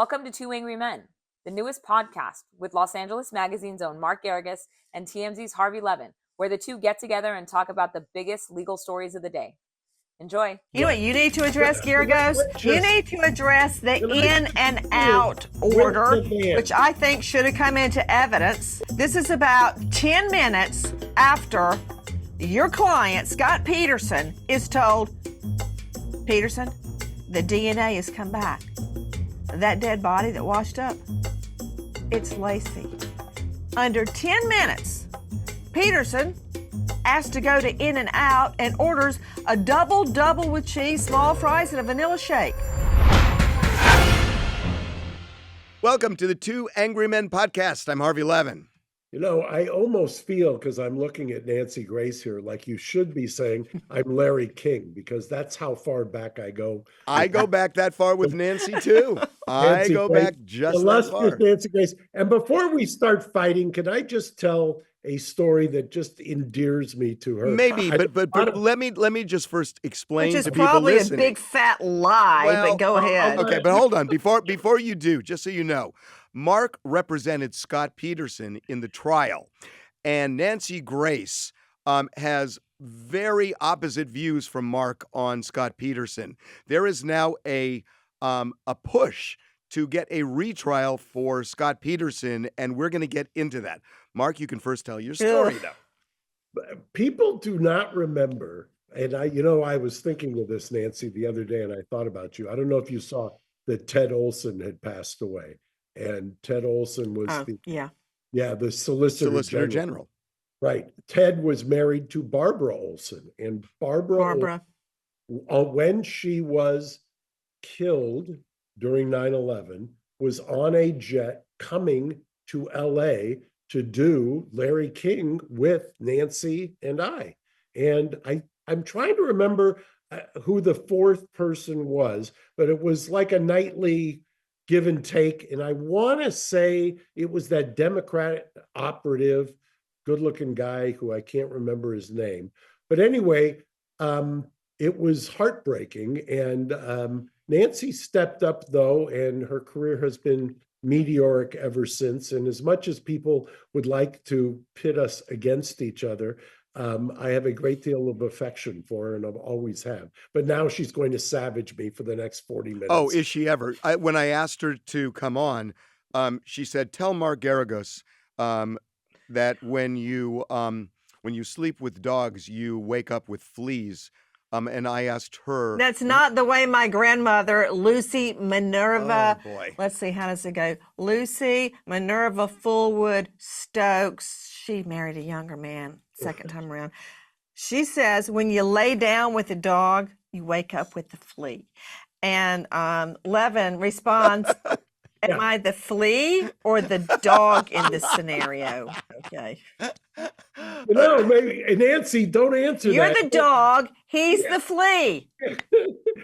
Welcome to Two Angry Men, the newest podcast with Los Angeles Magazine's own Mark Geragos and TMZ's Harvey Levin, where the two get together and talk about the biggest legal stories of the day. Enjoy. You know what you need to address, Geragos? You need to address the in and out order, which I think should have come into evidence. This is about 10 minutes after your client, Scott Peterson, is told, Peterson, the DNA has come back. That dead body that washed up, it's Lacey. Under 10 minutes, Peterson asked to go to In and Out and orders a double with cheese, small fries, and a vanilla shake. Welcome to the Two Angry Men podcast. I'm Harvey Levin. You know, I almost feel, because I'm looking at Nancy Grace here, like you should be saying, I'm Larry King, because that's how far back I go. I go back that far with Nancy, too. I go back just that far. Nancy Grace. And before we start fighting, can I just tell a story that just endears me to her? Maybe, but let me just first explain to people listening. Which is probably a big fat lie, but go ahead. Okay, but hold on. Before you do, just so you know, Mark represented Scott Peterson in the trial, and Nancy Grace has very opposite views from Mark on Scott Peterson. There is now a push to get a retrial for Scott Peterson, and we're going to get into that. Mark, you can first tell your story, though. People do not remember, and I was thinking of this, Nancy, the other day, and I thought about you. I don't know if you saw that Ted Olson had passed away. And Ted Olson was the Solicitor General. Right. Ted was married to Barbara Olson, and Barbara. When she was killed during 9/11, was on a jet coming to LA to do Larry King with Nancy and I. And I'm trying to remember who the fourth person was, but it was like a nightly give and take. And I want to say it was that Democratic operative, good-looking guy who I can't remember his name. But anyway, it was heartbreaking. And Nancy stepped up, though, and her career has been meteoric ever since. And as much as people would like to pit us against each other, I have a great deal of affection for her, and I've always have. But now she's going to savage me for the next 40 minutes. Oh, is she ever? When I asked her to come on, she said, "Tell Mark Geragos that when you sleep with dogs, you wake up with fleas." And I asked her. That's not the way my grandmother, Lucy Minerva. Oh, boy. Let's see, how does it go? Lucy Minerva Fullwood Stokes. She married a younger man, second time around. She says, when you lay down with a dog, you wake up with the flea. And Levin responds, am I the flea or the dog in this scenario? Okay. Maybe Nancy, don't answer You're that. the dog. He's the flea.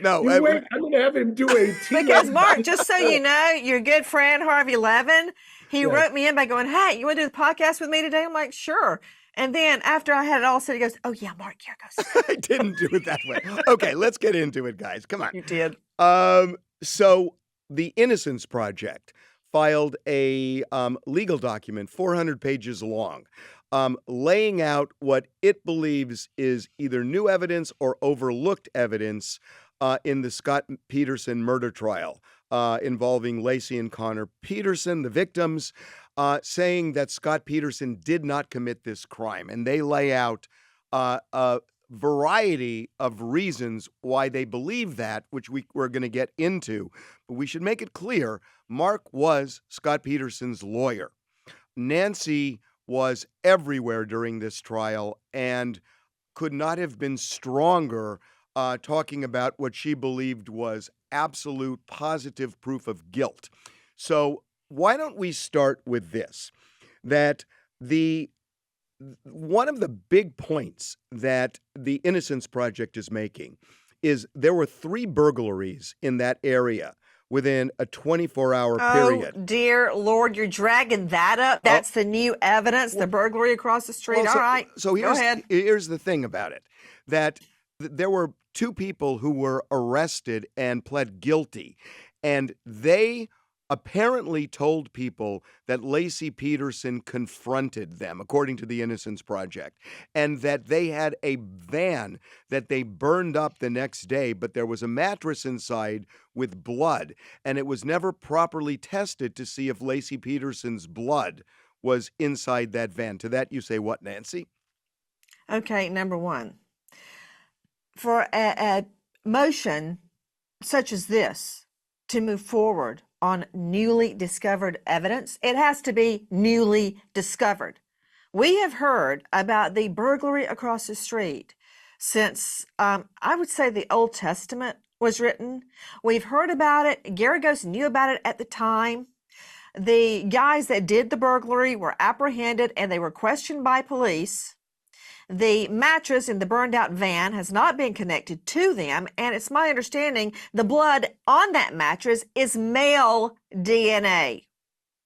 No, I'm going to have him do a team. Because Mark, just so you know, your good friend Harvey Levin, he wrote me in by going, "Hey, you want to do the podcast with me today?" I'm like, "Sure." And then after I had it all said, he goes, "Oh yeah, Mark Geragos." I didn't do it that way. Okay, let's get into it, guys. Come on. You did. So the Innocence Project filed a legal document, 400 pages long, laying out what it believes is either new evidence or overlooked evidence in the Scott Peterson murder trial involving Lacey and Connor Peterson, the victims, saying that Scott Peterson did not commit this crime. And they lay out a variety of reasons why they believe that, which we're going to get into. But we should make it clear, Mark was Scott Peterson's lawyer. Nancy was everywhere during this trial and could not have been stronger talking about what she believed was absolute positive proof of guilt. So why don't we start with this, that one of the big points that the Innocence Project is making is there were 3 burglaries in that area within a 24-hour period. Oh, dear Lord, you're dragging that up? That's the new evidence, the burglary across the street. Well, all right, go ahead. Here's the thing about it, that there were 2 people who were arrested and pled guilty, and they apparently told people that Lacey Peterson confronted them, according to the Innocence Project, and that they had a van that they burned up the next day, but there was a mattress inside with blood, and it was never properly tested to see if Lacey Peterson's blood was inside that van. To that you say what, Nancy? Okay, number one, for a motion such as this to move forward on newly discovered evidence, it has to be newly discovered. We have heard about the burglary across the street since, I would say, the Old Testament was written. We've heard about it. Geragos knew about it at the time. The guys that did the burglary were apprehended and they were questioned by police. The mattress in the burned out van has not been connected to them, and it's my understanding the blood on that mattress is male DNA.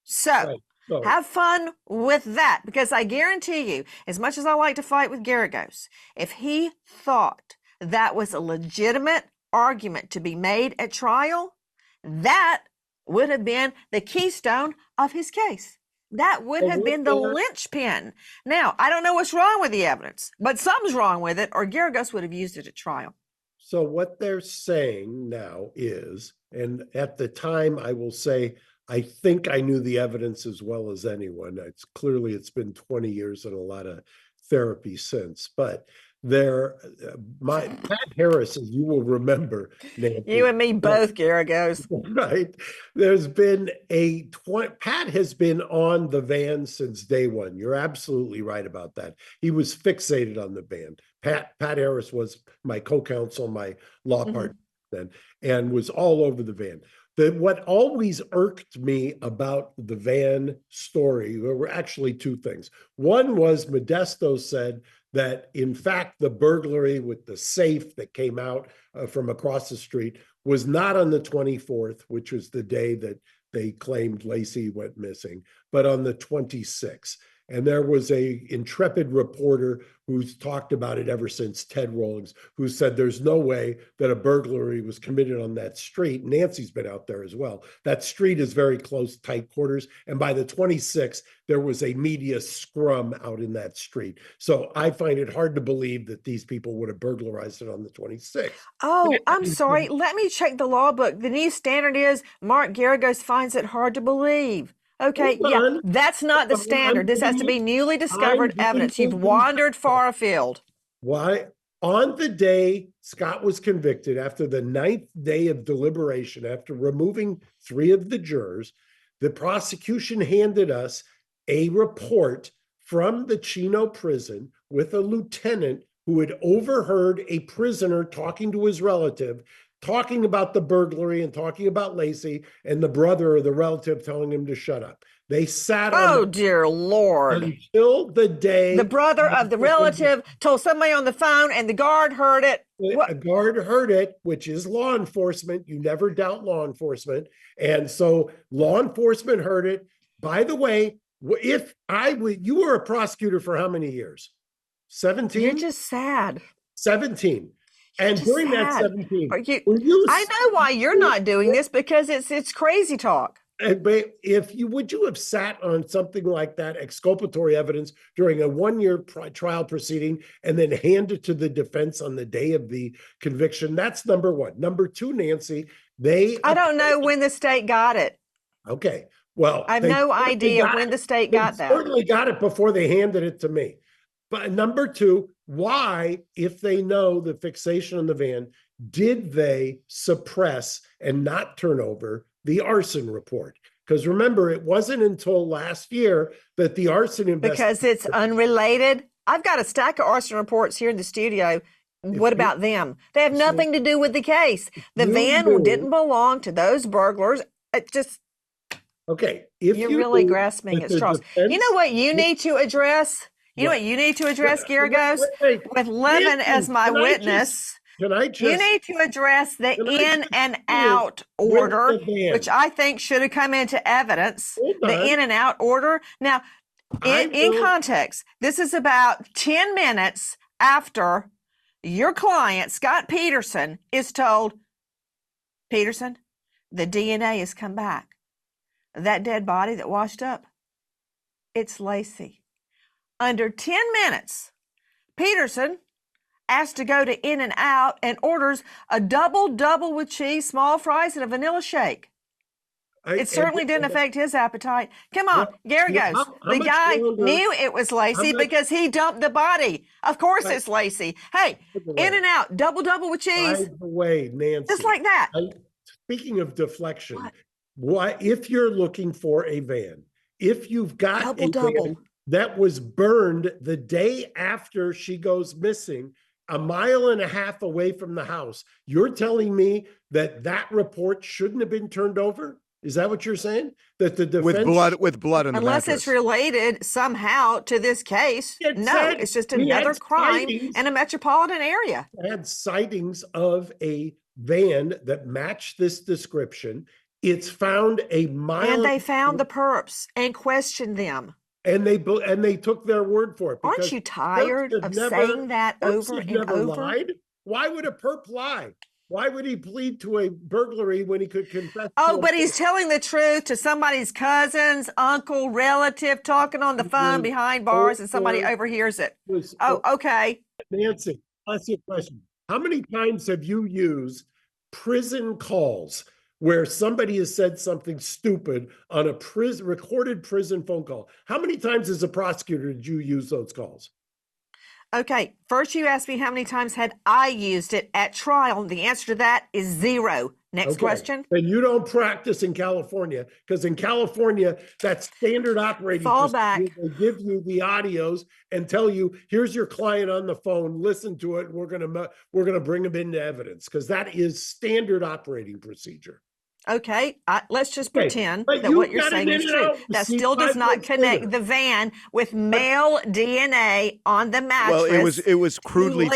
So have fun with that, because I guarantee you, as much as I like to fight with Geragos, if he thought that was a legitimate argument to be made at trial, that would have been the keystone of his case. That would have been the linchpin. Now, I don't know what's wrong with the evidence, but something's wrong with it, or Geragos would have used it at trial. So what they're saying now is, and at the time I will say, I think I knew the evidence as well as anyone. It's been 20 years and a lot of therapy since, but Pat Harris, as you will remember, Nancy, you and me both, Geragos. Right. There's been Pat has been on the van since day one. You're absolutely right about that. He was fixated on the van. Pat Harris was my co-counsel, my law partner then, and was all over the van. What always irked me about the van story, there were actually two things. One was Modesto said that, in fact, the burglary with the safe that came out from across the street was not on the 24th, which was the day that they claimed Lacey went missing, but on the 26th. And there was a intrepid reporter who's talked about it ever since, Ted Rawlings, who said there's no way that a burglary was committed on that street. Nancy's been out there as well. That street is very close, tight quarters. And by the 26th, there was a media scrum out in that street. So I find it hard to believe that these people would have burglarized it on the 26th. Oh, I'm sorry. Let me check the law book. The new standard is Mark Geragos finds it hard to believe. Okay, yeah, that's not the standard. This has to be newly discovered evidence. You've wandered far afield. Why? On the day Scott was convicted, after the 9th day of deliberation, after removing 3 of the jurors, the prosecution handed us a report from the Chino prison with a lieutenant who had overheard a prisoner talking to his relative, talking about the burglary and talking about Lacey, and the brother or the relative telling him to shut up. They sat on. Oh, dear Lord. Until the day. The brother of the relative told somebody on the phone and the guard heard it. A guard heard it, which is law enforcement. You never doubt law enforcement. And so law enforcement heard it. By the way, you were a prosecutor for how many years? 17? You're just sad. 17. And during that 17, I know why you're not doing this, because it's crazy talk. But would you have sat on something like that, exculpatory evidence, during a 1-year trial proceeding and then hand it to the defense on the day of the conviction? That's number one. Number two, Nancy, I don't know when the state got it. Okay. Well, I have no idea when the state got that. They certainly got it before they handed it to me. But number two, why, if they know the fixation on the van, did they suppress and not turn over the arson report? Because remember, it wasn't until last year that the arson investigation. Because it's unrelated. I've got a stack of arson reports here in the studio. What about them? They have nothing to do with the case. The van didn't belong to those burglars. It just. Okay. You're really grasping at straws. You know what you need to address? You know what you need to address, Geragos? With Levin as my witness. You need to address the in and out order, which I think should have come into evidence. The in and out order. Now, in context, this is about 10 minutes after your client, Scott Peterson, is told, Peterson, the DNA has come back. that dead body that washed up? It's Lacey. Under 10 minutes, Peterson asked to go to In-N-Out and orders a double with cheese, small fries, and a vanilla shake. It certainly didn't affect his appetite. Come on, Geragos. The guy knew it was Lacey because he dumped the body. Of course it's Lacey. Hey, In-N-Out, double with cheese. By the way, Nancy. Just like that. Speaking of deflection, why, if you're looking for a van, if you've got a van that was burned the day after she goes missing, 1.5 miles away from the house, you're telling me that that report shouldn't have been turned over? Is that what you're saying? That the defense with blood on the unless mattress. It's related somehow to this case. It's just another crime in a metropolitan area. Had sightings of a van that matched this description. It's found a mile, and they found the perps and questioned them. And they took their word for it. Aren't you tired of saying that over and over? Lied. Why would a perp lie? Why would he plead to a burglary when he could confess? Oh, but he's telling the truth to somebody's cousin's uncle, relative, talking on the phone behind bars, and somebody overhears it. Oh, okay. Nancy, I'll ask you a question. How many times have you used prison calls where somebody has said something stupid on a recorded prison phone call? How many times as a prosecutor did you use those calls? Okay, first you asked me how many times had I used it at trial. The answer to that is 0. Next question. And you don't practice in California, because in California, that's standard operating. Fallback. They give you the audios and tell you, here's your client on the phone, listen to it, and we're gonna bring them into evidence, because that is standard operating procedure. Okay, let's just pretend that what you're saying is true. That still does not connect the van with male DNA on the mattress. Well, it was crudely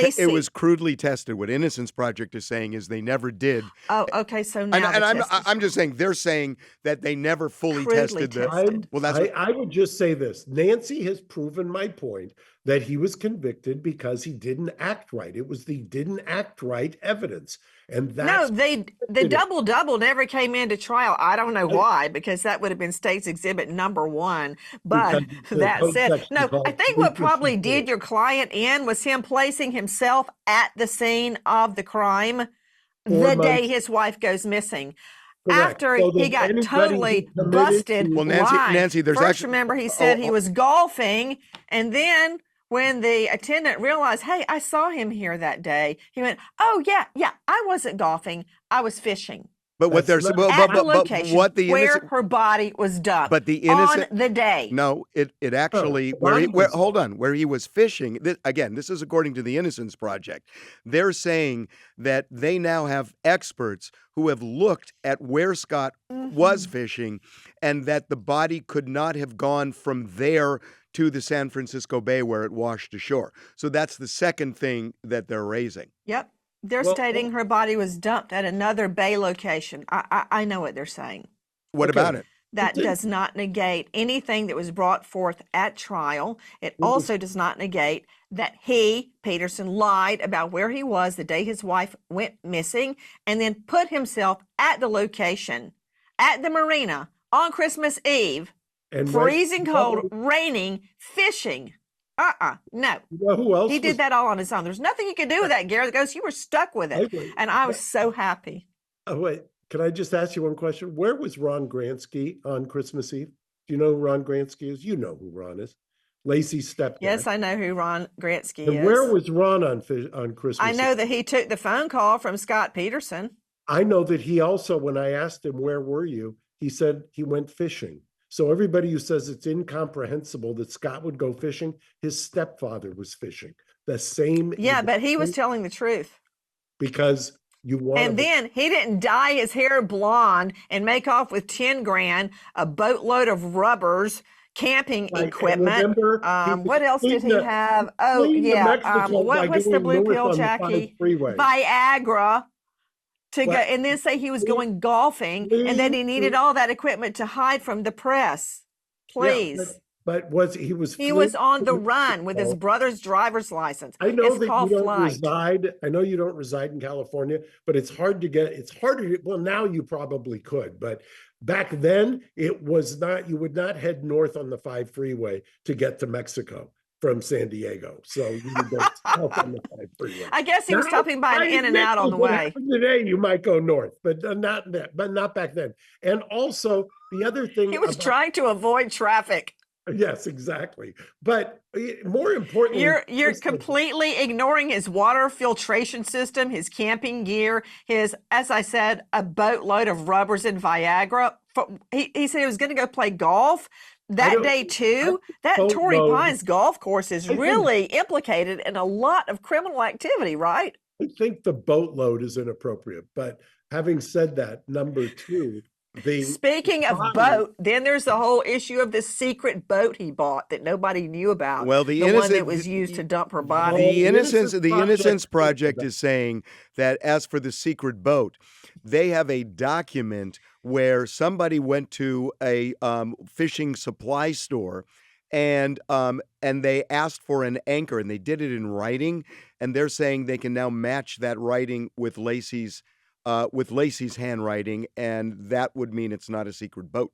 tested. What Innocence Project is saying is they never did. Oh, okay. So now I'm just saying they're saying that they never fully tested the. Well, I would just say this: Nancy has proven my point that he was convicted because he didn't act right. It was the didn't act right evidence. And that's the double never came into trial. I don't know why, because that would have been state's exhibit number 1. But that said, no, I think what probably did your client in was him placing himself at the scene of the crime the day his wife goes missing. Correct. After he got totally busted. Well, Nancy, there's first actually remember he said he was golfing, and then when the attendant realized, hey, I saw him here that day, he went, oh yeah, I wasn't golfing, I was fishing. But what there's at the location where her body was dumped. But the innocent on the day. No, it actually where he was fishing. This is according to the Innocence Project. They're saying that they now have experts who have looked at where Scott was fishing, and that the body could not have gone from there to the San Francisco Bay where it washed ashore. So that's the second thing that they're raising. Yep. They're stating her body was dumped at another bay location. I know what they're saying. What about it? That does not negate anything that was brought forth at trial. It also does not negate that Peterson, lied about where he was the day his wife went missing, and then put himself at the location, at the marina, on Christmas Eve, and freezing cold, raining, fishing. No. You know who else he did that all on his own. There's nothing you could do with that, Geragos. You were stuck with it. And I was so happy. Oh, wait. Can I just ask you one question? Where was Ron Gransky on Christmas Eve? Do you know who Ron Gransky is? You know who Ron is. Lacey's stepdad. Yes, I know who Ron Gransky is. And where was Ron on Christmas Eve? I know that he took the phone call from Scott Peterson. I know that he also, when I asked him, where were you? He said he went fishing. So everybody who says it's incomprehensible that Scott would go fishing, his stepfather was fishing. The same. Yeah, but he was telling the truth. Because you want. And then he didn't dye his hair blonde and make off with 10 grand, a boatload of rubbers, camping equipment. What else did he have? Oh, yeah. What's the blue pill, Jackie? Viagra. To go and then say he was going golfing and that he needed all that equipment to hide from the press. Please. But he was on the run with his brother's driver's license. I know It's that called you don't flight. reside. I know you don't reside in California, but it's hard to get. It's harder. Well, now you probably could, but back then it was not. You would not head north on the 5 freeway to get to Mexico from San Diego. So you would go south on the 5 freeway. I guess he was stopping by an In-N-Out on the way. Today you might go north, but not back then. And also the other thing, he was trying to avoid traffic. Yes, exactly. But more importantly, you're completely ignoring his water filtration system, his camping gear, his, as I said, a boatload of rubbers and Viagra. He said he was going to go play golf that day too. That Torrey Pines golf course is really implicated in a lot of criminal activity, right? I think the boatload is inappropriate. But having said that, number two, speaking of boat, then there's the whole issue of the secret boat he bought that nobody knew about. Well, the one that was used to dump her body. The Innocence Project is saying that as for the secret boat, they have a document where somebody went to a fishing supply store and they asked for an anchor, and they did it in writing, and they're saying they can now match that writing with Lacey's handwriting, and that would mean it's not a secret boat.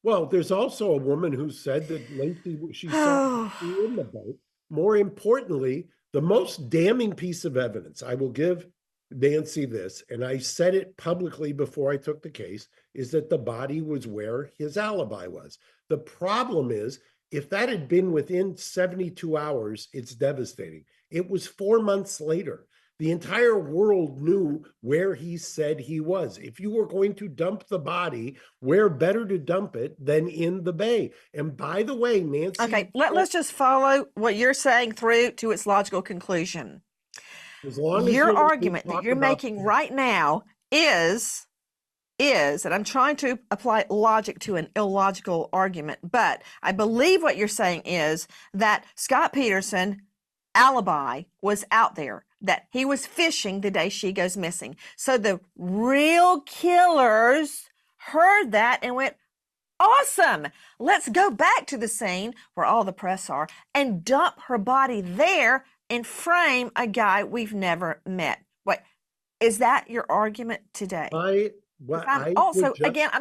Well, there's also a woman who said that Lacey, she saw Lacey in the boat. More importantly, the most damning piece of evidence, I will give Nancy this, and I said it publicly before I took the case, is that the body was where his alibi was. The problem is, if that had been within 72 hours, it's devastating. It was 4 months later. The entire world knew where he said he was. If you were going to dump the body, where better to dump it than in the bay? And by the way, Nancy... Okay, let's just follow what you're saying through to its logical conclusion. As long as your argument that you're making right now is, and I'm trying to apply logic to an illogical argument, but I believe what you're saying is that Scott Peterson alibi was out there, that he was fishing the day she goes missing. So the real killers heard that and went, awesome, let's go back to the scene where all the press are and dump her body there and frame a guy we've never met. Wait, is that your argument today? I'm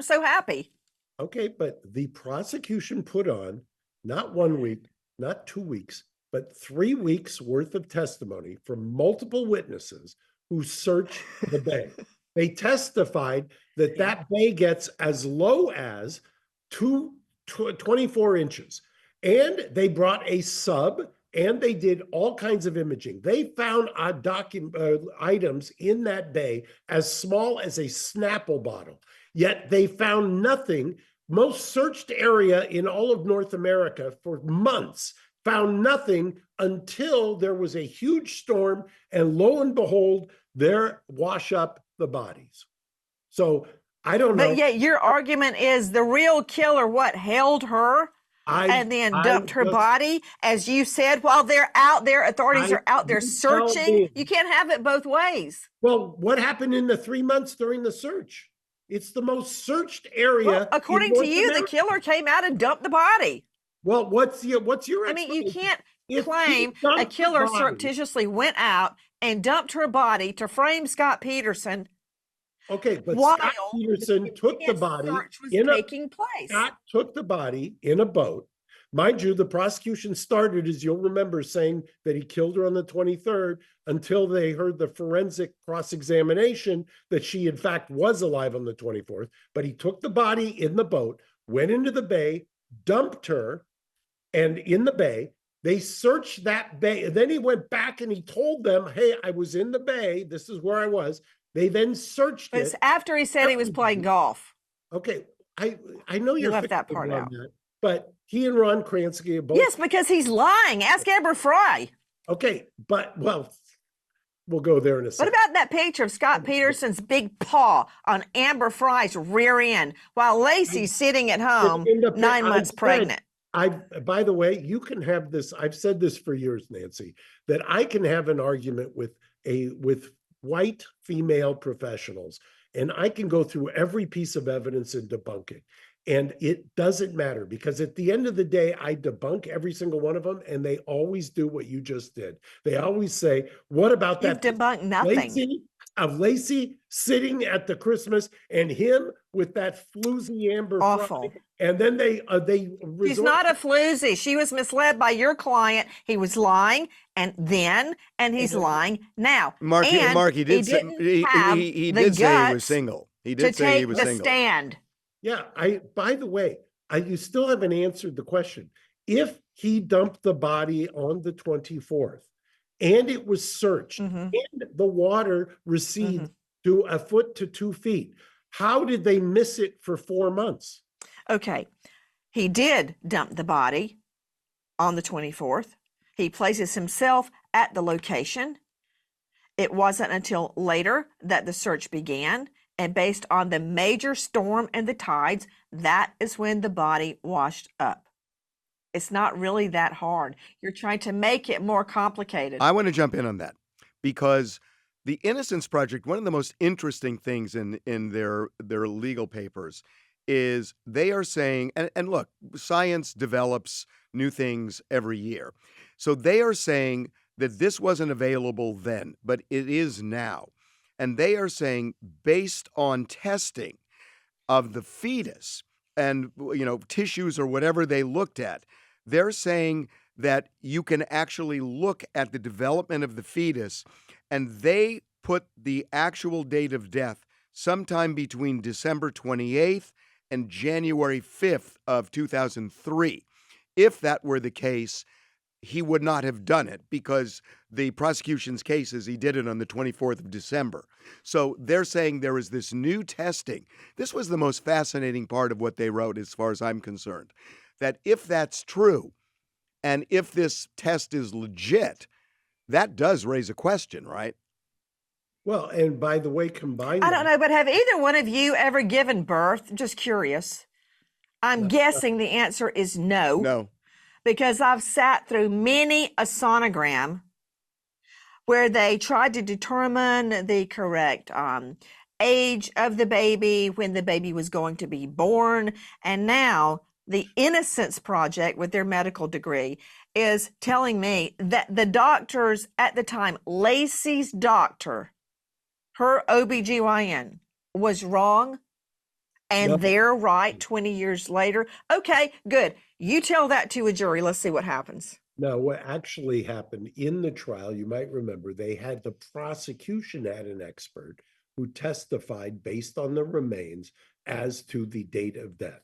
so happy. Okay, but the prosecution put on not 1 week, not 2 weeks, but 3 weeks worth of testimony from multiple witnesses who searched the bay. They testified that that bay gets as low as 24 inches. And they brought a sub, and they did all kinds of imaging. They found items in that bay as small as a Snapple bottle. Yet they found nothing. Most searched area in all of North America for months, found nothing until there was a huge storm, and lo and behold, there wash up the bodies. So I don't know. But yet your argument is the real killer, held her and then dumped her body, as you said, while they're out there, authorities are out there searching. You can't have it both ways. Well, what happened in the 3 months during the search? It's the most searched area. Well, according to you, the killer came out and dumped the body. Well, what's your? I mean, you can't claim a killer surreptitiously went out and dumped her body to frame Scott Peterson. Okay, but Scott Peterson took the body Scott took the body in a boat. Mind you, the prosecution started, as you'll remember, saying that he killed her on the 23rd until they heard the forensic cross-examination that she, in fact, was alive on the 24th. But he took the body in the boat, went into the bay, dumped her, and in the bay, they searched that bay. And then he went back and he told them, hey, I was in the bay. This is where I was. They then searched it. It's after he said he was playing golf. Okay, I know you left that part out. But he and Ron Kransky are both. Yes, because he's lying. Ask Amber Fry. Okay, but we'll go there in a second. What about that picture of Scott Peterson's big paw on Amber Fry's rear end while Lacey's sitting at home 9 months pregnant? By the way, you can have this. I've said this for years, Nancy, that I can have an argument with white female professionals, and I can go through every piece of evidence and debunk it. And it doesn't matter, because at the end of the day, I debunk every single one of them, and they always do what you just did. They always say, what about You've that debunked nothing. Lacey sitting at the Christmas and him with that floozy Amber Awful. Fry, and then they She's not a floozy. She was misled by your client. He was lying, and he's lying now. Mark, and he did say he did say he was single. He did say he was single. Stand. Yeah, by the way, you still haven't answered the question. If he dumped the body on the 24th and it was searched and the water recedes to 1 foot to 2 feet, how did they miss it for 4 months? Okay. He did dump the body on the 24th. He places himself at the location. It wasn't until later that the search began. And based on the major storm and the tides, that is when the body washed up. It's not really that hard. You're trying to make it more complicated. I want to jump in on that, because the Innocence Project, one of the most interesting things in their legal papers is they are saying, and look, science develops new things every year. So they are saying that this wasn't available then, but it is now. And they are saying, based on testing of the fetus and, tissues or whatever they looked at, they're saying that you can actually look at the development of the fetus, and they put the actual date of death sometime between December 28th and January 5th of 2003. If that were the case, he would not have done it, because the prosecution's case is he did it on the 24th of December. So they're saying there is this new testing. This was the most fascinating part of what they wrote, as far as I'm concerned, that if that's true, and if this test is legit, that does raise a question, right? Well, and by the way, combined, I don't know, but have either one of you ever given birth? Just curious. I'm guessing the answer is no. No. Because I've sat through many a sonogram where they tried to determine the correct age of the baby, when the baby was going to be born. And now the Innocence Project, with their medical degree, is telling me that the doctors at the time, Lacey's doctor, her OBGYN, was wrong. And they're right 20 years later. Okay, good. You tell that to a jury. Let's see what happens. Now, what actually happened in the trial, you might remember, the prosecution had an expert who testified based on the remains as to the date of death.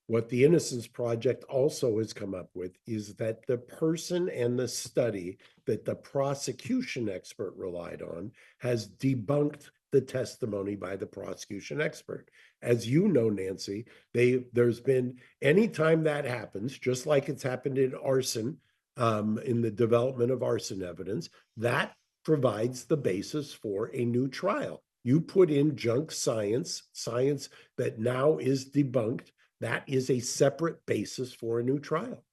What the Innocence Project also has come up with is that the person and the study that the prosecution expert relied on has debunked the testimony by the prosecution expert. As you know, Nancy, there's been, anytime that happens, just like it's happened in arson, in the development of arson evidence, that provides the basis for a new trial. You put in junk science that now is debunked, that is a separate basis for a new trial.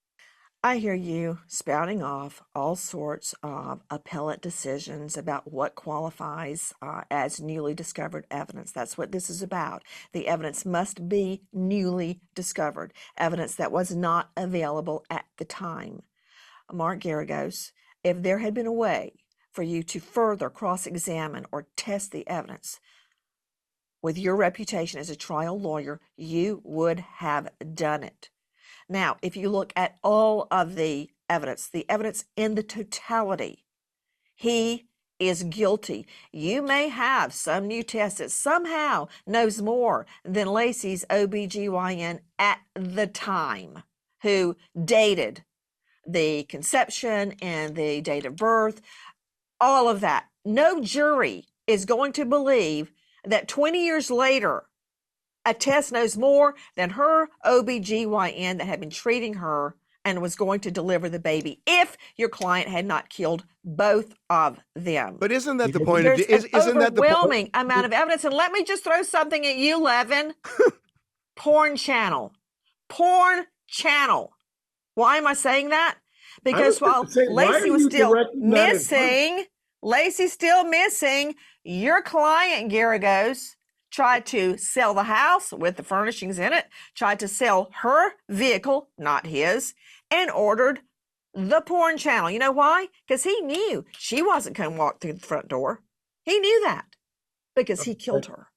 I hear you spouting off all sorts of appellate decisions about what qualifies as newly discovered evidence. That's what this is about. The evidence must be newly discovered, evidence that was not available at the time. Mark Geragos, if there had been a way for you to further cross-examine or test the evidence, with your reputation as a trial lawyer, you would have done it. Now, if you look at all of the evidence in the totality, he is guilty. You may have some new test that somehow knows more than Lacey's OBGYN at the time, who dated the conception and the date of birth, all of that. No jury is going to believe that 20 years later, a test knows more than her OBGYN that had been treating her and was going to deliver the baby if your client had not killed both of them. But isn't that the point? There's Isn't that the overwhelming amount of evidence. And let me just throw something at you, Levin. Porn channel. Why am I saying that? Because while Lacey was still missing, your client, Geragos, tried to sell the house with the furnishings in it, tried to sell her vehicle, not his, and ordered the porn channel. You know why? Because he knew she wasn't going to walk through the front door. He knew that because he killed her.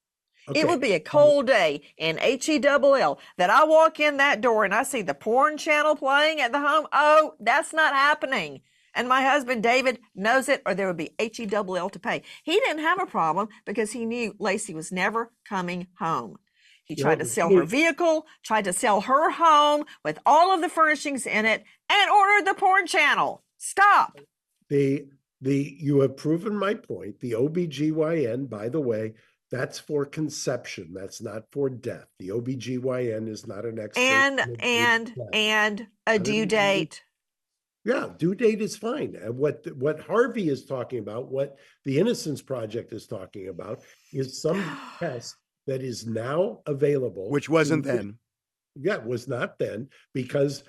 It would be a cold day in HELL that I walk in that door and I see the porn channel playing at the home. Oh, that's not happening. And my husband, David, knows it, or there would be HELL to pay. He didn't have a problem because he knew Lacey was never coming home. He tried to sell her vehicle, tried to sell her home with all of the furnishings in it, and ordered the porn channel. Stop. You have proven my point. The OBGYN, by the way, that's for conception. That's not for death. The OBGYN is not an expert. And a due date. Yeah, due date is fine. And what Harvey is talking about, what the Innocence Project is talking about, is some test that is now available. Which wasn't then. Yeah, it was not then, because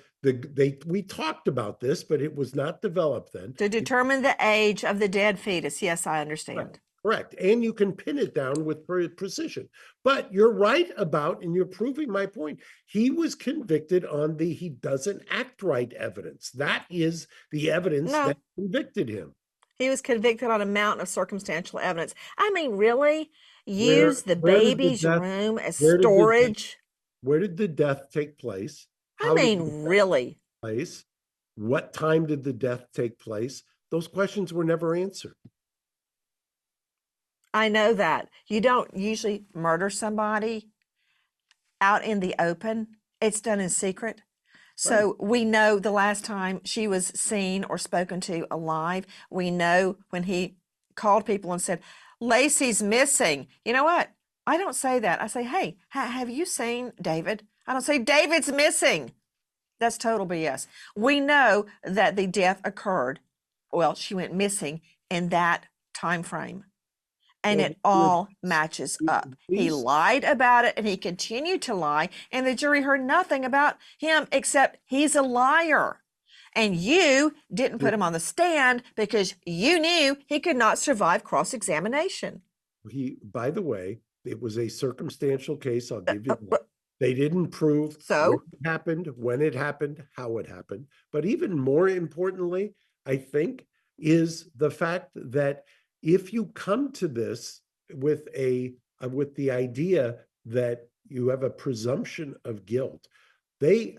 we talked about this, but it was not developed then. To determine the age of the dead fetus. Yes, I understand. Correct. And you can pin it down with precision. But you're right about, and you're proving my point, he was convicted on the he doesn't act right evidence. That is the evidence that convicted him. He was convicted on a mountain of circumstantial evidence. I mean, really? Use the baby's room as storage? Where did the death take place? Really? What time did the death take place? Those questions were never answered. I know that. You don't usually murder somebody out in the open. It's done in secret. So we know the last time she was seen or spoken to alive. We know when he called people and said, Lacey's missing. You know what? I don't say that. I say, hey, have you seen David? I don't say David's missing. That's total BS. We know that the death occurred. Well, she went missing in that time frame. And it all matches up. He lied about it and he continued to lie. And the jury heard nothing about him except he's a liar. And you didn't put him on the stand because you knew he could not survive cross-examination. By the way, it was a circumstantial case. I'll give you that. They didn't prove what happened, when it happened, how it happened. But even more importantly, I think, is the fact that if you come to this with the idea that you have a presumption of guilt, they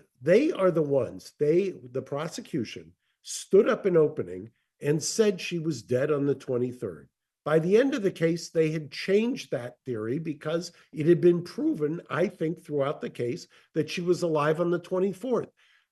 are the ones, the prosecution stood up in opening and said she was dead on the 23rd. By the end of the case, they had changed that theory because it had been proven, I think, throughout the case that she was alive on the 24th.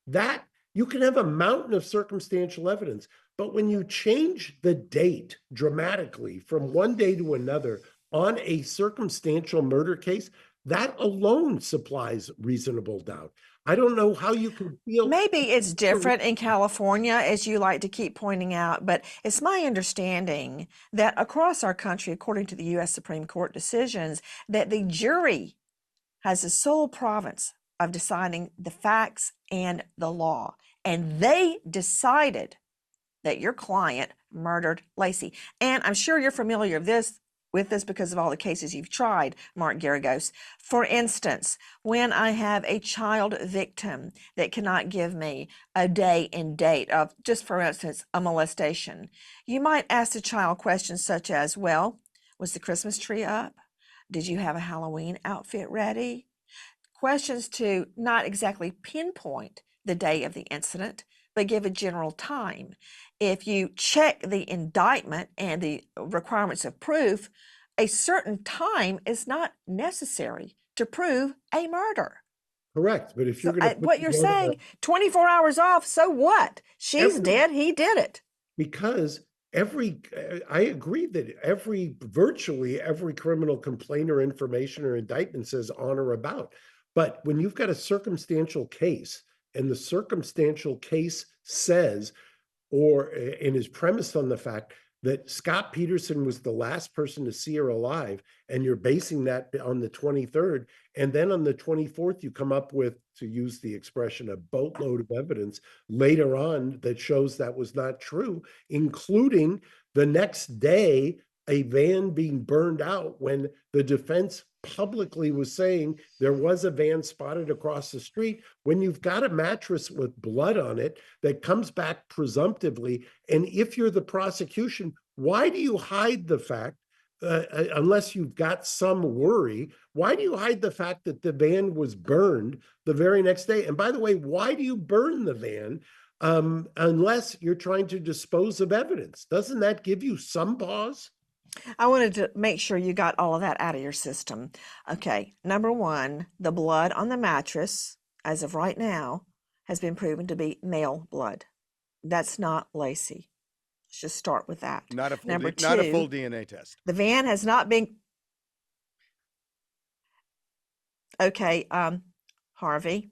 That you can have a mountain of circumstantial evidence, but when you change the date dramatically from one day to another on a circumstantial murder case, that alone supplies reasonable doubt. I don't know how you can feel. Maybe it's different in California, as you like to keep pointing out, but it's my understanding that across our country, according to the U.S. Supreme Court decisions, that the jury has the sole province of deciding the facts and the law. And they decided that your client murdered Lacey. And I'm sure you're familiar with this because of all the cases you've tried, Mark Geragos. For instance, when I have a child victim that cannot give me a day and date of, just for instance, a molestation, you might ask the child questions such as, well, was the Christmas tree up? Did you have a Halloween outfit ready? Questions to not exactly pinpoint the day of the incident, but give a general time. If you check the indictment and the requirements of proof, a certain time is not necessary to prove a murder. Correct. But if you're going to what you're saying, 24 hours off, so what? She's dead, he did it. Because I agree that virtually every criminal complaint or information or indictment says on or about. But when you've got a circumstantial case and the circumstantial case says, and is premised on the fact that Scott Peterson was the last person to see her alive, and you're basing that on the 23rd, and then on the 24th, you come up with, to use the expression, a boatload of evidence later on that shows that was not true, including the next day, a van being burned out when the defense publicly was saying there was a van spotted across the street, when you've got a mattress with blood on it that comes back presumptively? And if you're the prosecution, why do you hide the fact, unless you've got some worry, why do you hide the fact that the van was burned the very next day? And by the way, why do you burn the van unless you're trying to dispose of evidence? Doesn't that give you some pause? I wanted to make sure you got all of that out of your system. Okay, number one, the blood on the mattress, as of right now, has been proven to be male blood. That's not Lacey. Let's just start with that. Not a full, Number two, not a full DNA test. the van has not been. Okay, Harvey,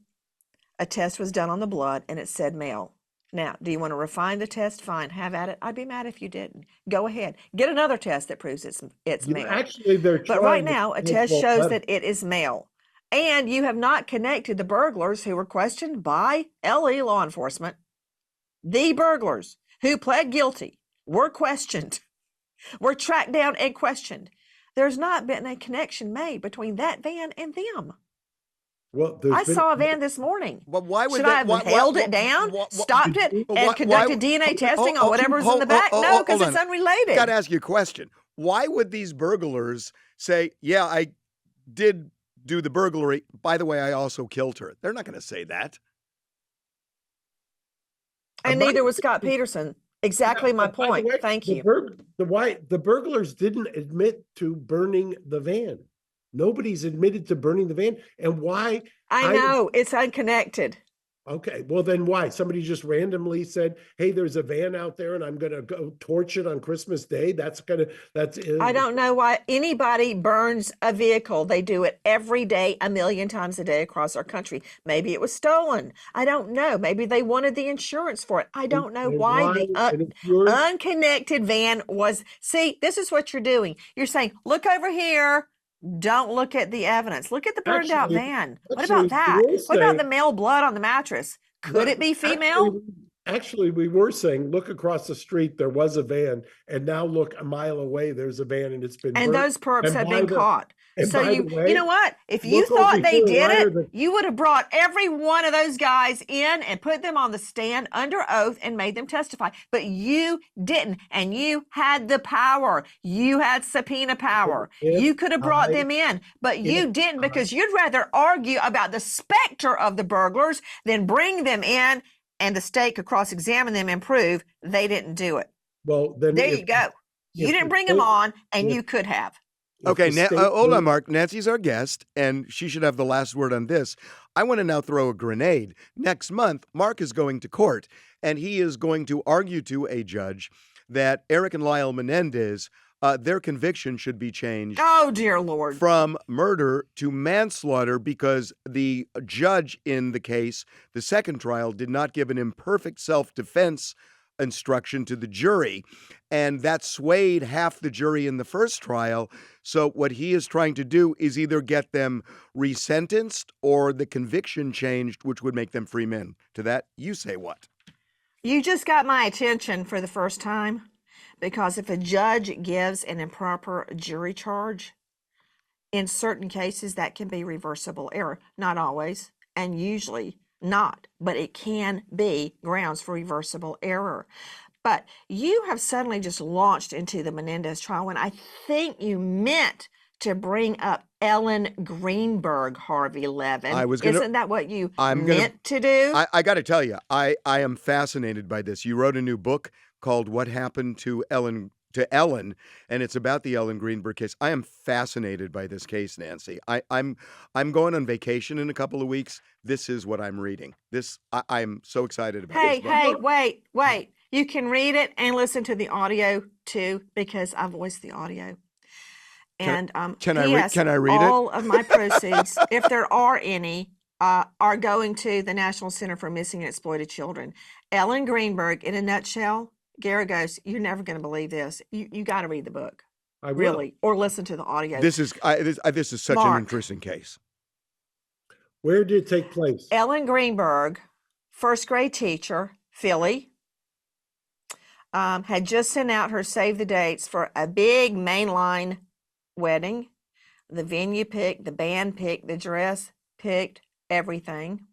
a test was done on the blood and it said male. Now, do you want to refine the test? Fine, have at it. I'd be mad if you didn't. Go ahead. Get another test that proves it's male. Actually, they're But trying right to now, a make test more shows better. that it is male. And you have not connected the burglars who were questioned by LE law enforcement. The burglars who pled guilty were questioned, were tracked down and questioned. There's not been a connection made between that van and them. Well, I saw a van this morning. But why would Should that, I have held it down, stopped it, and conducted DNA testing on whatever's in the back? No, because it's unrelated. Got to ask you a question. Why would these burglars say, yeah, I did do the burglary. By the way, I also killed her? They're not going to say that. And neither was Scott Peterson. Exactly my point. Way, Thank you. The burglars didn't admit to burning the van. Nobody's admitted to burning the van. And why? I know, it's unconnected. Okay, well then why? Somebody just randomly said, hey, there's a van out there and I'm going to go torch it on Christmas Day. That's I don't know why anybody burns a vehicle. They do it every day, a million times a day across our country. Maybe it was stolen. I don't know. Maybe they wanted the insurance for it. I don't know why the unconnected van was. See, this is what you're doing. You're saying, look over here. Don't look at the evidence. Look at the burned out van. What about that? What about the male blood on the mattress? Could it be female? Actually, we were saying, look across the street, there was a van, and now look a mile away, there's a van, and it's been and burnt. those perps have been caught. So you know what? If you look thought over they here, did why are it, the- you would have brought every one of those guys in and put them on the stand under oath and made them testify. But you didn't, and you had the power. You had subpoena power. You could have brought them in, but you didn't, because you'd rather argue about the specter of the burglars than bring them in and the state could cross-examine them and prove they didn't do it. Well, then There you go. You didn't bring them on, and you could have. Okay, hold on, Mark. Nancy's our guest, and she should have the last word on this. I want to now throw a grenade. Next month, Mark is going to court, and he is going to argue to a judge that Eric and Lyle Menendez, their conviction should be changed. Oh, dear Lord. From murder to manslaughter, because the judge in the case, the second trial, did not give an imperfect self-defense instruction to the jury, and that swayed half the jury in the first trial. So what he is trying to do is either get them resentenced or the conviction changed, which would make them free men. To that, you say what? You just got my attention for the first time, because if a judge gives an improper jury charge, in certain cases that can be reversible error. Not always, and usually not, but it can be grounds for reversible error. But you have suddenly just launched into the Menendez trial when I think you meant to bring up Ellen Greenberg, Harvey Levin. Isn't that what you meant to do? I got to tell you, I am fascinated by this. You wrote a new book called What Happened to Ellen, and it's about the Ellen Greenberg case. I am fascinated by this case, Nancy. I'm going on vacation in a couple of weeks. This is what I'm reading. I'm so excited about this book. Hey, wait. You can read it and listen to the audio too, because I voiced the audio. And can I read it? All of my proceeds, if there are any, are going to the National Center for Missing and Exploited Children. Ellen Greenberg, in a nutshell, Geragos, you're never going to believe this. You got to read the book. I will. Really, or listen to the audio. This is such an interesting case. Where did it take place? Ellen Greenberg, first grade teacher, Philly. had just sent out her save the dates for a big mainline wedding. The venue picked, the band picked, the dress picked, everything.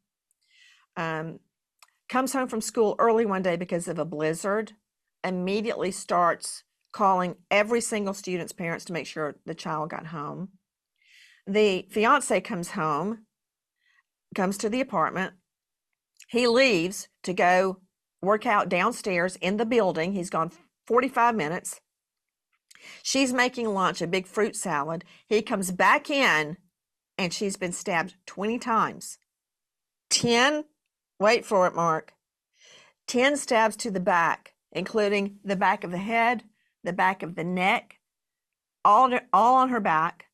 Comes home from school early one day because of a blizzard, immediately starts calling every single student's parents to make sure the child got home. The fiance comes home, comes to the apartment. He leaves to go work out downstairs in the building. He's gone 45 minutes. She's making lunch, a big fruit salad. He comes back in and she's been stabbed 20 times. 10, wait for it, Mark, 10 stabs to the back, including the back of the head, the back of the neck, all on her back.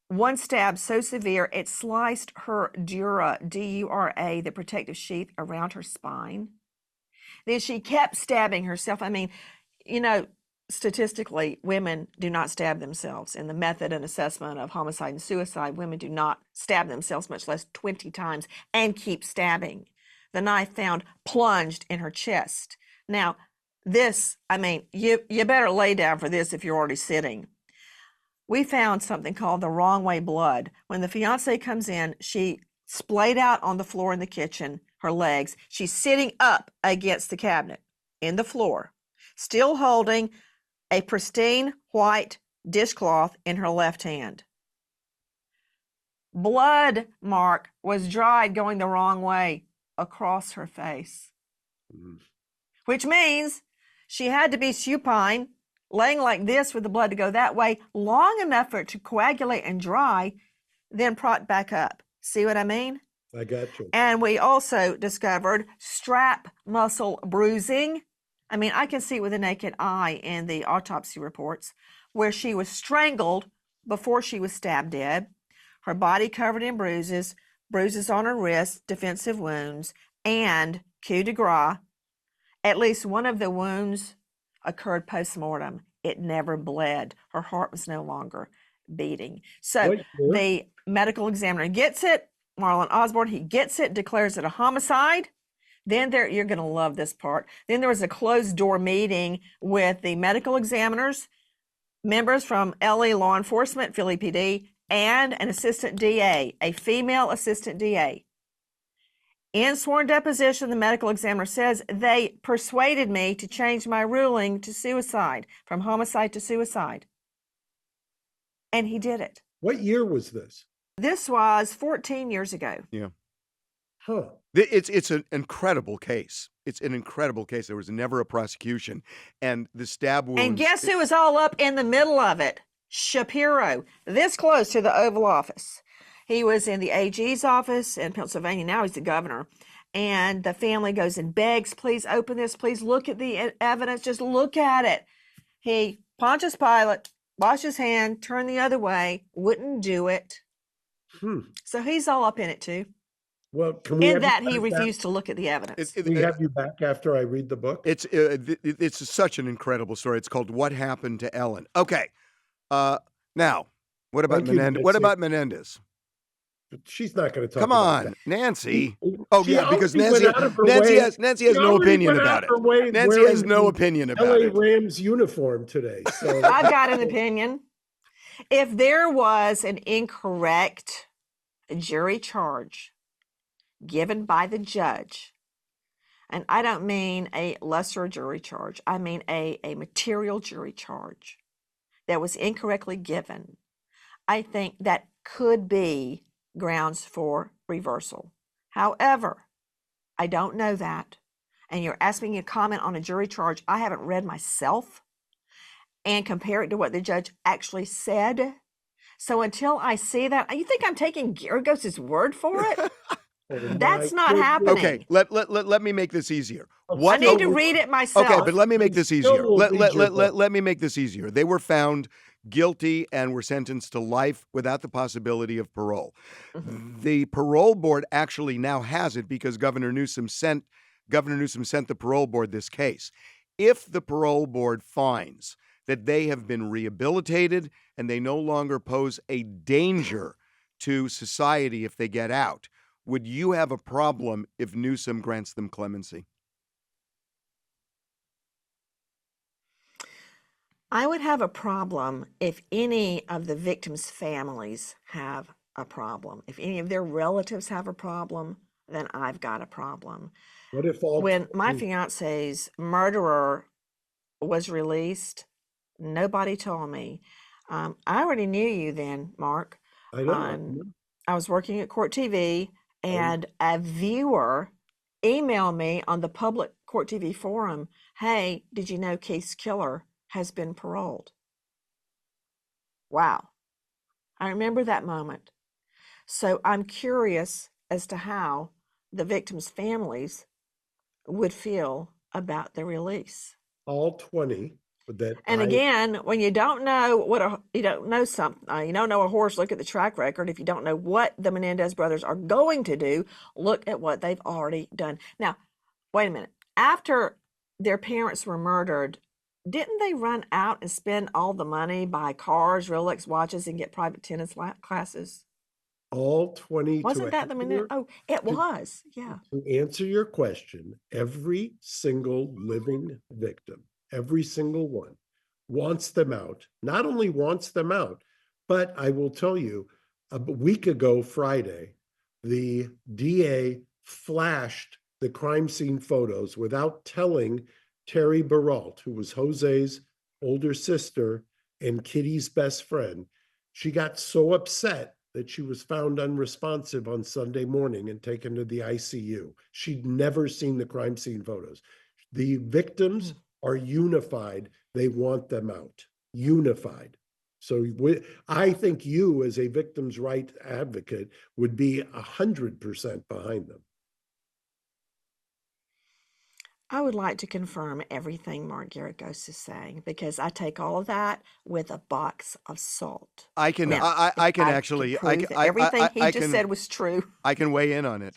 One stab so severe, it sliced her dura, D-U-R-A, the protective sheath around her spine. Then she kept stabbing herself. I mean, statistically, women do not stab themselves. In the method and assessment of homicide and suicide, women do not stab themselves, much less 20 times, and keep stabbing. The knife found plunged in her chest. Now, this, you better lay down for this if you're already sitting. We found something called the wrong way blood. When the fiance comes in, she splayed out on the floor in the kitchen, her legs. She's sitting up against the cabinet in the floor, still holding a pristine white dishcloth in her left hand. Blood, Mark, was dried going the wrong way across her face, which means she had to be supine, laying like this with the blood to go that way long enough for it to coagulate and dry, then prop back up. See what I mean? I got you. And we also discovered strap muscle bruising. I can see it with the naked eye in the autopsy reports, where she was strangled before she was stabbed dead. Her body covered in bruises, bruises on her wrists, defensive wounds, and coup de grace. At least one of the wounds occurred post-mortem. It never bled. Her heart was no longer beating. So the medical examiner gets it, Marlon Osborne, he gets it, declares it a homicide. Then you're going to love this part. Then there was a closed door meeting with the medical examiners, members from LA Law Enforcement, Philly PD, and an assistant DA, a female assistant DA. In sworn deposition, the medical examiner says, they persuaded me to change my ruling to suicide, from homicide to suicide. And he did it. What year was this? This was 14 years ago. Yeah. Huh. It's an incredible case. It's an incredible case. There was never a prosecution. And the stab wounds... And guess who was all up in the middle of it? Shapiro, this close to the Oval Office. He was in the AG's office in Pennsylvania. Now he's the governor. And the family goes and begs, please open this. Please look at the evidence. Just look at it. He, Pontius Pilate, washed his hand, turned the other way, wouldn't do it. So he's all up in it too. Well, can we he refused to look at the evidence. Can we have you back after I read the book? It's such an incredible story. It's called What Happened to Ellen. Okay. Now, what about Menendez? What about Menendez? She's not going to talk. Come on, about Nancy. Oh yeah, because Nancy has no opinion about it. Nancy has no opinion about it. LA Rams uniform today. So I've got an opinion. If there was an incorrect jury charge given by the judge, and I don't mean a lesser jury charge, I mean a material jury charge that was incorrectly given, I think that could be grounds for reversal. However, I don't know that. And you're asking me to comment on a jury charge I haven't read myself and compare it to what the judge actually said. So until I see that, you think I'm taking Geragos' word for it? That's not happening. Okay, let me make this easier. I need to read it myself. Okay, but let me make this easier. Let me make this easier. They were found guilty and were sentenced to life without the possibility of parole. The parole board actually now has it because Governor Newsom sent the parole board this case. If the parole board finds that they have been rehabilitated and they no longer pose a danger to society if they get out, would you have a problem if Newsom grants them clemency? I would have a problem if any of the victims' families have a problem. If any of their relatives have a problem, then I've got a problem. What if all When my 20 fiance's murderer was released, nobody told me. I already knew you then, Mark. I know. I was working at Court TV, Oh. and a viewer emailed me on the public Court TV forum, hey, did you know Keith's killer has been paroled? Wow. I remember that moment. So I'm curious as to how the victims' families would feel about the release. All 20 that And again, when you don't know you don't know something, you don't know a horse, look at the track record. If you don't know what the Menendez brothers are going to do, look at what they've already done. Now, wait a minute. After their parents were murdered, didn't they run out and spend all the money, buy cars, Rolex watches, and get private tennis classes? all 20 Wasn't that the Menendez? Oh, it was. Yeah. To answer your question, every single living victim, every single one, wants them out. Not only wants them out, but I will tell you, a week ago Friday, the DA flashed the crime scene photos without telling Terry Baralt, who was Jose's older sister and Kitty's best friend. She got so upset that she was found unresponsive on Sunday morning and taken to the ICU. She'd never seen the crime scene photos. The victims are unified. They want them out. Unified. So I think you, as a victims' right advocate, would be 100% behind them. I would like to confirm everything Mark Geragos is saying, because I take all of that with a box of salt. I can Now, I can I actually prove that everything he just said was true. I can weigh in on it.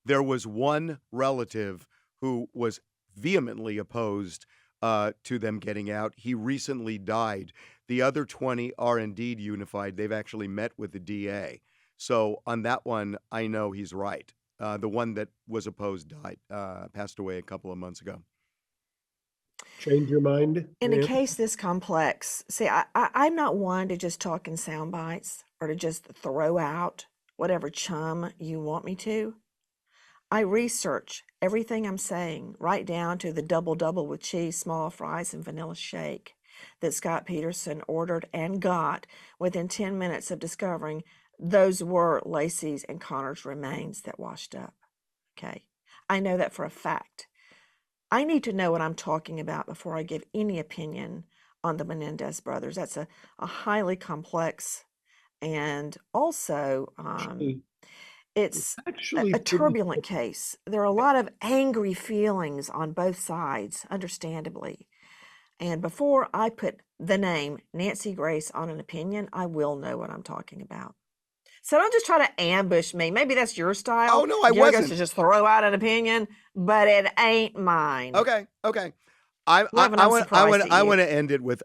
There was one relative who was vehemently opposed to them getting out. He recently died. The other 20 are indeed unified. They've actually met with the DA. So on that one, I know he's right. The one that was opposed died, passed away a couple of months ago. Change your mind? In a case this complex, see, I'm not one to just talk in sound bites or to just throw out whatever chum you want me to. I research everything I'm saying, right down to the double with cheese, small fries, and vanilla shake that Scott Peterson ordered and got within 10 minutes of discovering those were Lacey's and Connor's remains that washed up. Okay. I know that for a fact. I need to know what I'm talking about before I give any opinion on the Menendez brothers. That's a highly complex and also it's a turbulent case. There are a lot of angry feelings on both sides, understandably. And before I put the name Nancy Grace on an opinion, I will know what I'm talking about. So don't just try to ambush me. Maybe that's your style. Oh, no, I wasn't. To just throw out an opinion, but it ain't mine. Okay. I want to end it with,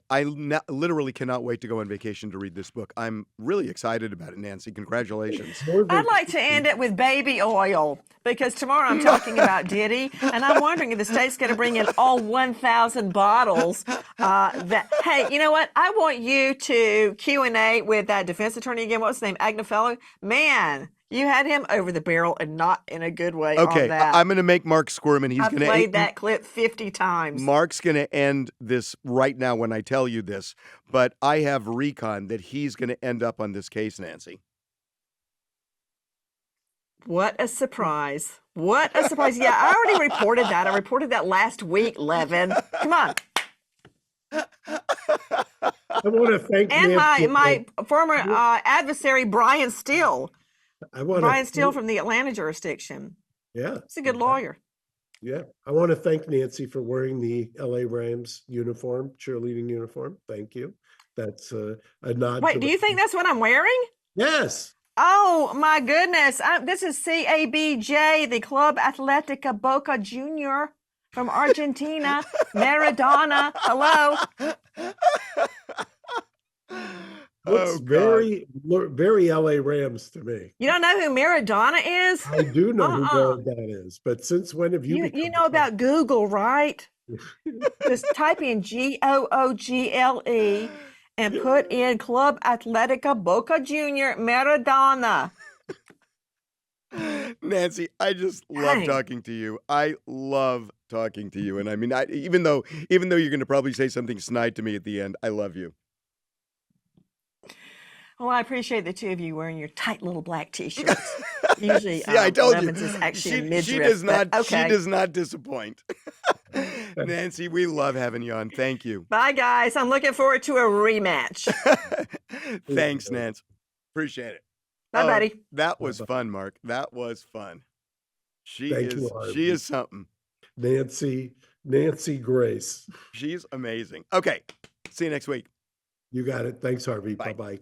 literally cannot wait to go on vacation to read this book. I'm really excited about it, Nancy. Congratulations. I'd like to end it with baby oil, because tomorrow I'm talking about Diddy, and I'm wondering if the state's going to bring in all 1,000 bottles. Hey, you know what? I want you to Q&A with that defense attorney again. What was his name? Agnefello? Man, you had him over the barrel, and not in a good way. Okay, on that. I'm going to make Mark squirm, and he's going to played that clip 50 times. Mark's going to end this right now when I tell you this, but I have recon that he's going to end up on this case, Nancy. What a surprise. What a surprise. Yeah, I already reported that. I reported that last week, Levin. Come on. I want to thank and my former adversary, Brian Steele. Brian Steele from the Atlanta jurisdiction. Yeah. He's a good lawyer. Yeah. I want to thank Nancy for wearing the LA Rams uniform, cheerleading uniform. Thank you. That's a nod. Wait, do you think that's what I'm wearing? Yes. Oh, my goodness. This is CABJ, the Club Atletica Boca Junior from Argentina. Maradona. Hello. Looks very LA Rams to me. You don't know who Maradona is? I do know who Maradona is, but since when have you? You know about Google, right? Just type in Google and put in Club Atletica Boca Junior Maradona. Nancy, I just love Dang. talking to you. I love talking to you. And I mean, even though you're going to probably say something snide to me at the end, I love you. Well, I appreciate the two of you wearing your tight little black t-shirts. Usually, See, I told you. Levins is actually a midriff. She does not. Okay. She does not disappoint. Nancy, we love having you on. Thank you. Bye, guys. I'm looking forward to a rematch. Thanks, Nance. Appreciate it. Bye, buddy. That was fun, Mark. That was fun. She Harvey. is something. Nancy Grace. She's amazing. Okay. See you next week. You got it. Thanks, Harvey. Bye. Bye-bye.